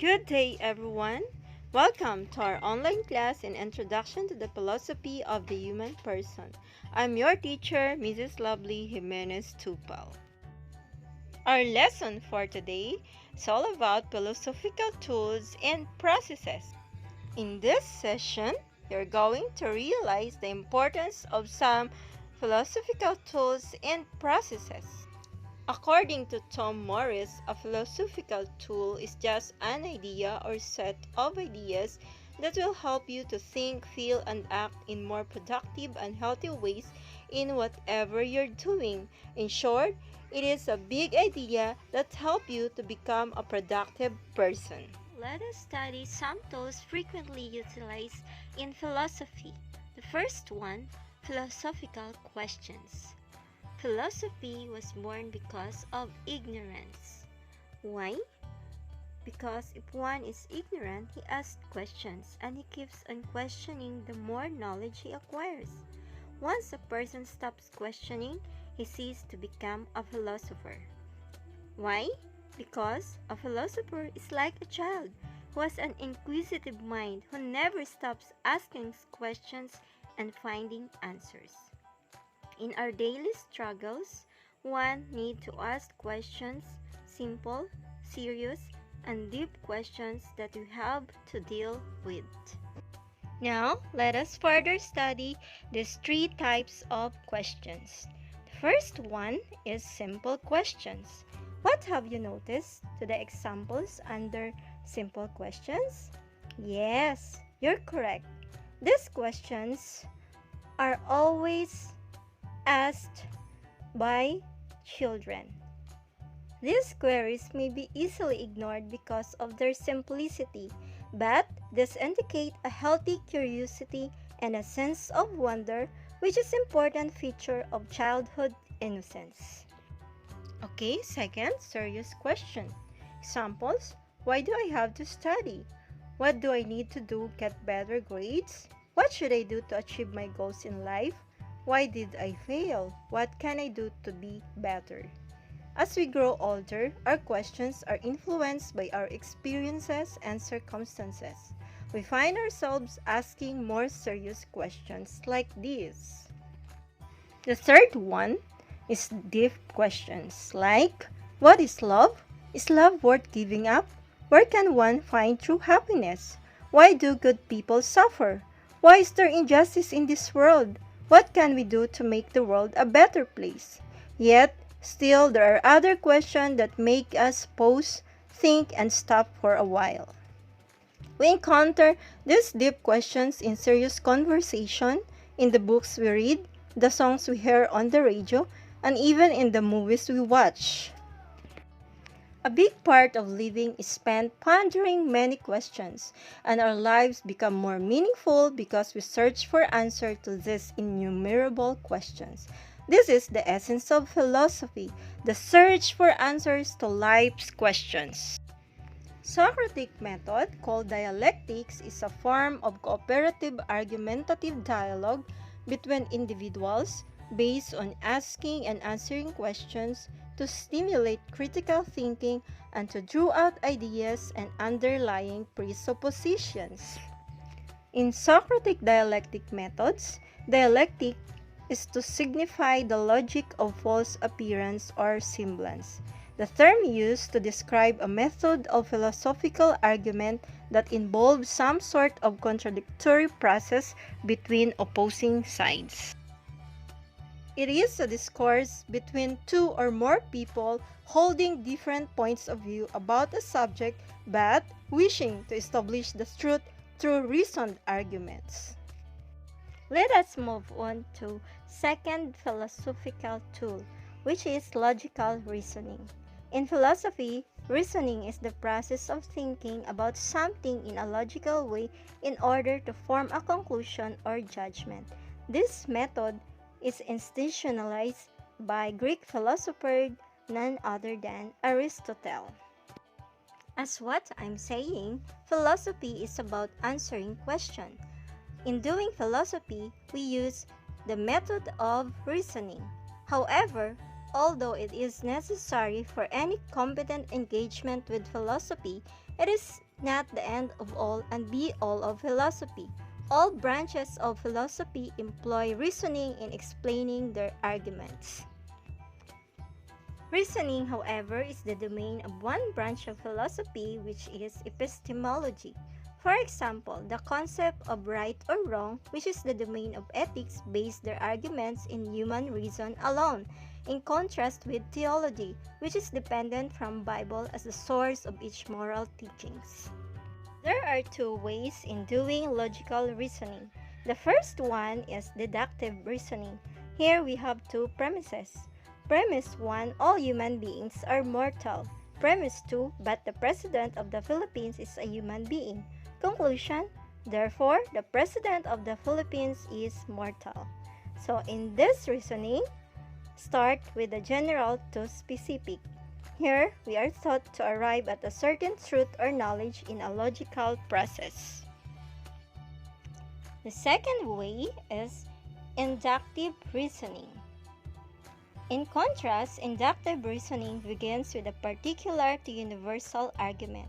Good day, everyone. Welcome to our online class in Introduction to the Philosophy of the Human Person. I'm your teacher, Mrs. Lovely Jimenez Tupal. Our lesson for today is all about philosophical tools and processes. In this session, you're going to realize the importance of some philosophical tools and processes. According to Tom Morris, a philosophical tool is just an idea or set of ideas that will help you to think, feel, and act in more productive and healthy ways in whatever you're doing. In short, it is a big idea that help you to become a productive person. Let us study some tools frequently utilized in philosophy. The first one, philosophical questions. Philosophy was born because of ignorance. Why? Because if one is ignorant, he asks questions and he keeps on questioning the more knowledge he acquires. Once a person stops questioning, he ceases to become a philosopher. Why? Because a philosopher is like a child who has an inquisitive mind who never stops asking questions and finding answers. In our daily struggles, one needs to ask questions, simple, serious, and deep questions that we have to deal with. Now, let us further study these three types of questions. The first one is simple questions. What have you noticed to the examples under simple questions? Yes, you're correct. These questions are always asked by children. These queries may be easily ignored because of their simplicity, but this indicate a healthy curiosity and a sense of wonder, which is an important feature of childhood innocence. Okay, second, serious question. Examples: why do I have to study? What do I need to do to get better grades? What should I do to achieve my goals in life? Why did I fail? What can I do to be better? As we grow older, our questions are influenced by our experiences and circumstances. We find ourselves asking more serious questions like these. The third one is deep questions like, what is love? Is love worth giving up? Where can one find true happiness? Why do good people suffer? Why is there injustice in this world? What can we do to make the world a better place? Yet, still there are other questions that make us pause, think, and stop for a while. We encounter these deep questions in serious conversation, in the books we read, the songs we hear on the radio, and even in the movies we watch. A big part of living is spent pondering many questions, and our lives become more meaningful because we search for answers to these innumerable questions. This is the essence of philosophy, the search for answers to life's questions. Socratic method, called dialectics, is a form of cooperative argumentative dialogue between individuals based on asking and answering questions to stimulate critical thinking and to draw out ideas and underlying presuppositions. In Socratic dialectic methods, dialectic is to signify the logic of false appearance or semblance. The term used to describe a method of philosophical argument that involves some sort of contradictory process between opposing sides. It is a discourse between two or more people holding different points of view about a subject but wishing to establish the truth through reasoned arguments. Let us move on to second philosophical tool, which is logical reasoning. In philosophy, reasoning is the process of thinking about something in a logical way in order to form a conclusion or judgment. This method is institutionalized by Greek philosopher none other than Aristotle. As what I'm saying, philosophy is about answering questions. In doing philosophy, we use the method of reasoning. However, although it is necessary for any competent engagement with philosophy, it is not the end of all and be all of philosophy. All branches of philosophy employ reasoning in explaining their arguments. Reasoning, however, is the domain of one branch of philosophy, which is epistemology. For example, the concept of right or wrong, which is the domain of ethics, base their arguments in human reason alone, in contrast with theology, which is dependent from Bible as the source of each moral teachings. There are two ways in doing logical reasoning. The first one is deductive reasoning. Here we have two premises. Premise 1, all human beings are mortal. Premise 2, but the President of the Philippines is a human being. Conclusion, therefore, the President of the Philippines is mortal. So in this reasoning, start with the general to specific. Here, we are taught to arrive at a certain truth or knowledge in a logical process. The second way is inductive reasoning. In contrast, inductive reasoning begins with a particular to universal argument.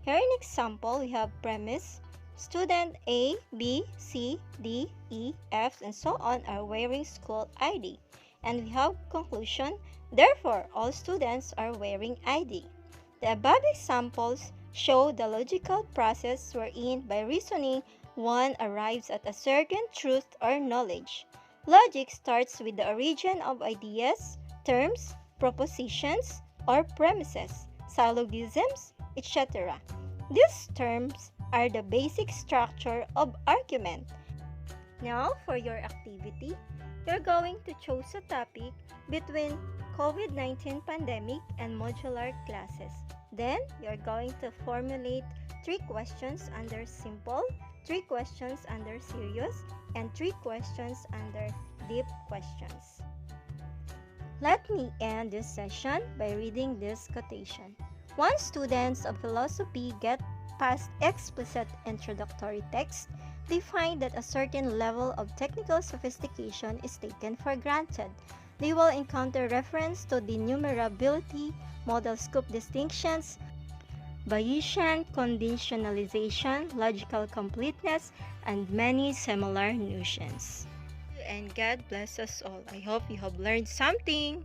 Here in example, we have premise, student A, B, C, D, E, F, and so on are wearing school ID. And we have conclusion, therefore all students are wearing ID. The above examples show the logical process wherein by reasoning one arrives at a certain truth or knowledge. Logic starts with the origin of ideas, terms, propositions, or premises, syllogisms, etc. These terms are the basic structure of argument. Now, for your activity, you're going to choose a topic between COVID-19 pandemic and modular classes. Then, you're going to formulate 3 questions under simple, 3 questions under serious, and 3 questions under deep questions. Let me end this session by reading this quotation. Once students of philosophy get past explicit introductory text, they find that a certain level of technical sophistication is taken for granted. They will encounter reference to denumerability, modal scope distinctions, Bayesian conditionalization, logical completeness, and many similar notions. And God bless us all. I hope you have learned something.